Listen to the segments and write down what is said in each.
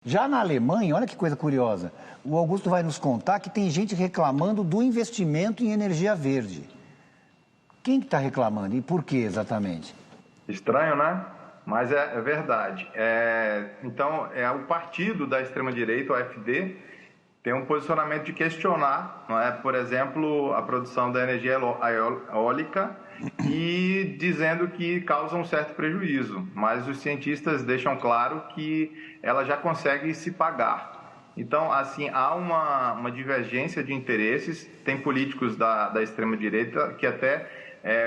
Já na Alemanha, olha que coisa curiosa, o Augusto vai nos contar que tem gente reclamando do investimento em energia verde. Quem que está reclamando e por que exatamente? Estranho, né? Mas é verdade. Então, o partido da extrema-direita, o AfD, tem um posicionamento de questionar, não é? Por exemplo, a produção da energia eólica e dizendo que causa um certo prejuízo. Mas os cientistas deixam claro que ela já consegue se pagar. Então, assim, há uma divergência de interesses. Tem políticos da extrema-direita que até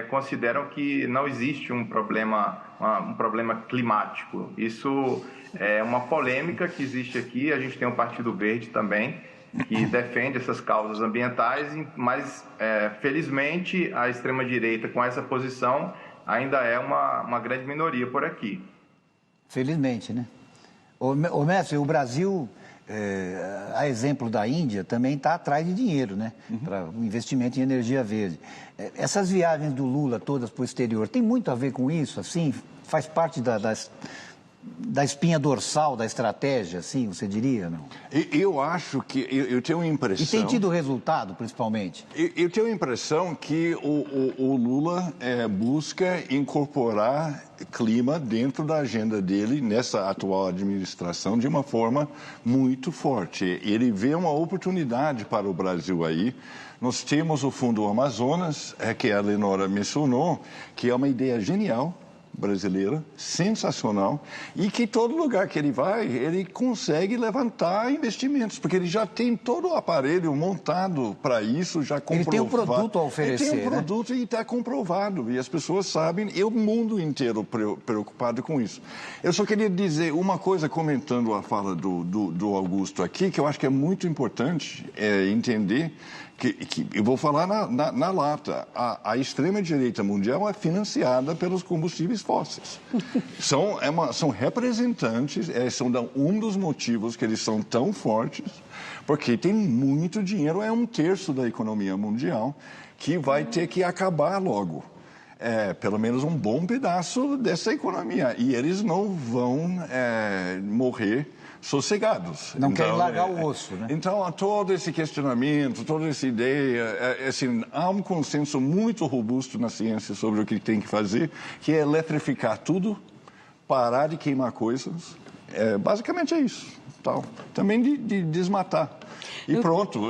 consideram que não existe um problema climático. Isso é uma polêmica que existe aqui. A gente tem o Partido Verde também, que defende essas causas ambientais, mas felizmente a extrema-direita com essa posição ainda é uma grande minoria por aqui. Felizmente, né? Ô Mestre, o Brasil, a exemplo da Índia, também está atrás de dinheiro, né? Para o investimento em energia verde. Essas viagens do Lula todas para o exterior, tem muito a ver com isso, assim? Faz parte da espinha dorsal da estratégia, assim, você diria, não? Eu acho que, eu tenho a impressão... E tem tido resultado, principalmente? Eu tenho a impressão que o Lula busca incorporar clima dentro da agenda dele, nessa atual administração, de uma forma muito forte. Ele vê uma oportunidade para o Brasil aí. Nós temos o Fundo Amazonas, que a Lenora mencionou, que é uma ideia genial, brasileira, sensacional, e que todo lugar que ele vai, ele consegue levantar investimentos, porque ele já tem todo o aparelho montado para isso, já comprovado. Ele tem um produto a oferecer, ele tem um produto, né? E está comprovado, e as pessoas sabem, e o mundo inteiro preocupado com isso. Eu só queria dizer uma coisa, comentando a fala do Augusto aqui, que eu acho que é muito importante entender, que eu vou falar na lata, a extrema-direita mundial é financiada pelos combustíveis fósseis. São representantes, são um dos motivos que eles são tão fortes, porque tem muito dinheiro, é 1/3 da economia mundial, que vai ter que acabar logo. Pelo menos um bom pedaço dessa economia. E eles não vão morrer sossegados. Não querem largar o osso, né? Então, todo esse questionamento, toda essa ideia, assim, há um consenso muito robusto na ciência sobre o que tem que fazer, que é eletrificar tudo, parar de queimar coisas. Basicamente é isso. Tal. Também de desmatar. E pronto.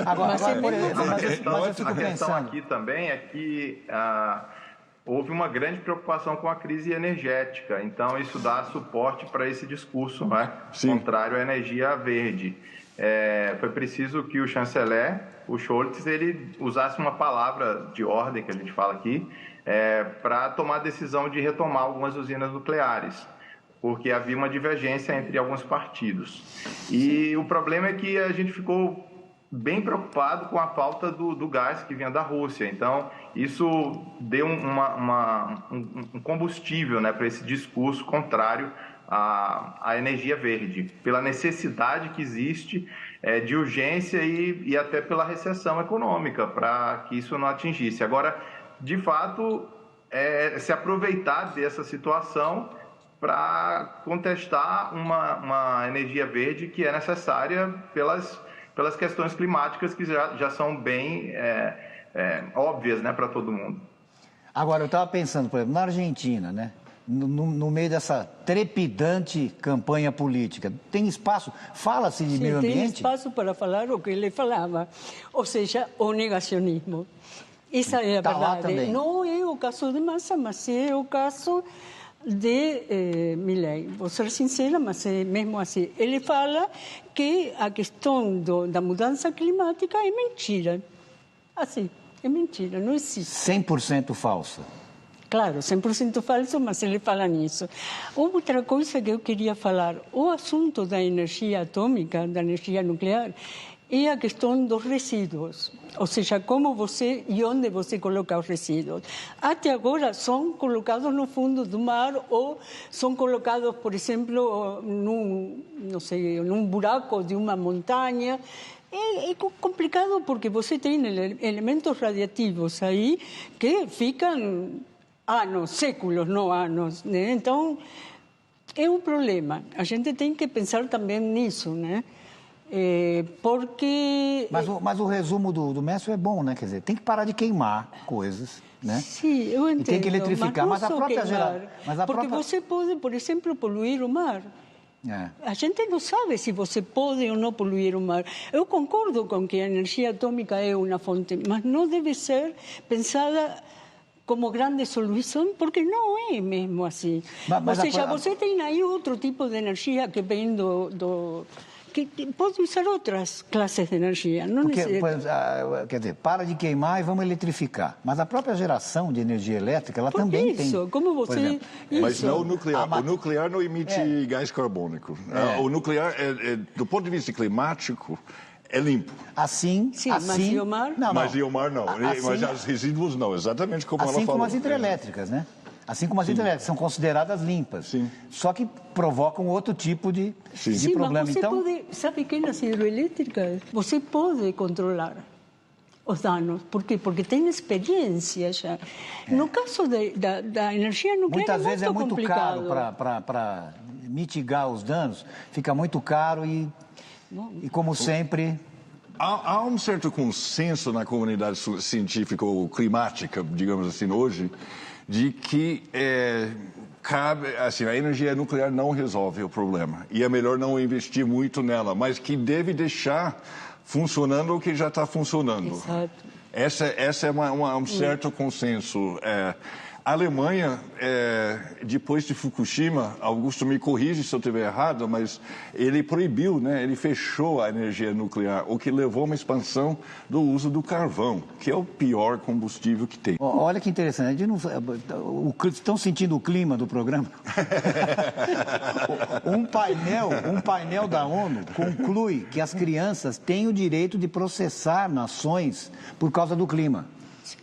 Agora, a questão aqui também é que houve uma grande preocupação com a crise energética. Então, isso dá suporte para esse discurso, né? Contrário à energia verde. Foi preciso que o chanceler, o Scholz, ele usasse uma palavra de ordem, que a gente fala aqui, para tomar a decisão de retomar algumas usinas nucleares, porque havia uma divergência entre alguns partidos. E o problema é que a gente ficou bem preocupado com a falta do gás que vinha da Rússia. Então, isso deu um combustível, né, para esse discurso contrário à energia verde, pela necessidade que existe de urgência e até pela recessão econômica, para que isso não atingisse. Agora, de fato, se aproveitar dessa situação para contestar uma energia verde que é necessária pelas questões climáticas que já são bem óbvias, né, para todo mundo. Agora, eu estava pensando, por exemplo, na Argentina, né? No meio dessa trepidante campanha política, tem espaço? Fala-se de meio ambiente? Tem espaço para falar o que ele falava, ou seja, o negacionismo. Essa é a verdade. Não é o caso de Massa, mas é o caso de Milei. Vou ser sincera, mas é mesmo assim. Ele fala que a questão da mudança climática é mentira. Assim, é mentira, não existe. 100% falsa. Claro, 100% falso, mas ele fala nisso. Outra coisa que eu queria falar, o assunto da energia atômica, da energia nuclear, é a questão dos resíduos, ou seja, como você e onde você coloca os resíduos. Até agora são colocados no fundo do mar ou são colocados, por exemplo, num buraco de uma montanha. É complicado porque você tem elementos radiativos aí que ficam anos, séculos, não anos, né? Então, é um problema. A gente tem que pensar também nisso, né? Porque... Mas o resumo do Mestre é bom, né? Quer dizer, tem que parar de queimar coisas, né? Sim, eu entendo. E tem que eletrificar, mas a própria geração... Porque você pode, por exemplo, poluir o mar. A gente não sabe se você pode ou não poluir o mar. Eu concordo com que a energia atômica é uma fonte, mas não deve ser pensada como grande solução, porque não é mesmo assim. Ou seja, você tem aí outro tipo de energia que vem que pode usar outras classes de energia. Não quer dizer, para de queimar e vamos eletrificar. Mas a própria geração de energia elétrica, ela também tem... Como você... Mas não o nuclear. O nuclear não emite gás carbônico. O nuclear, do ponto de vista climático, é limpo. Sim, mas e o mar? Mas e o mar não. Mas os resíduos não, exatamente como ela falou. Assim como as hidrelétricas, né? Assim como as hidrelétricas são consideradas limpas. Sim. Só que provocam outro tipo de problema. Mas você pode... Sabe que nas hidrelétricas você pode controlar os danos. Por quê? Porque tem experiência já. No caso da energia nuclear, muitas vezes é muito complicado. caro para mitigar os danos. Fica muito caro e como sempre... Há um certo consenso na comunidade científica ou climática, digamos assim, hoje, de que a energia nuclear não resolve o problema. E é melhor não investir muito nela, mas que deve deixar funcionando o que já está funcionando. Exato. Essa é um certo consenso. A Alemanha, depois de Fukushima, Augusto me corrige se eu estiver errado, mas ele proibiu, né? Ele fechou a energia nuclear, o que levou a uma expansão do uso do carvão, que é o pior combustível que tem. Olha que interessante, estão sentindo o clima do programa? um painel da ONU conclui que as crianças têm o direito de processar nações por causa do clima.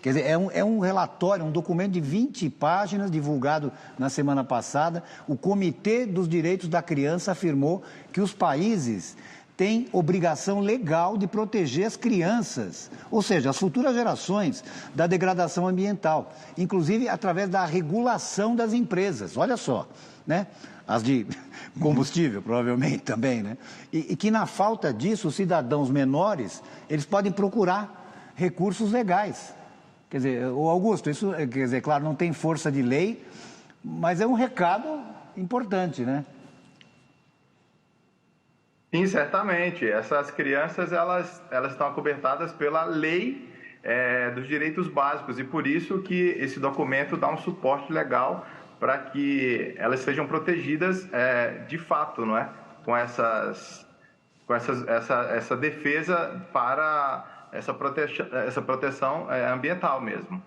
Quer dizer, é um relatório, um documento de 20 páginas, divulgado na semana passada. O Comitê dos Direitos da Criança afirmou que os países têm obrigação legal de proteger as crianças, ou seja, as futuras gerações, da degradação ambiental, inclusive através da regulação das empresas. Olha só, né? As de combustível, provavelmente, também, né? E que, na falta disso, os cidadãos menores, eles podem procurar recursos legais. Quer dizer, o Augusto, isso, quer dizer, claro, não tem força de lei, mas é um recado importante, né? Sim, certamente. Essas crianças, elas estão acobertadas pela lei dos direitos básicos e por isso que esse documento dá um suporte legal para que elas sejam protegidas de fato, não é? Com essa defesa para essa proteção ambiental mesmo.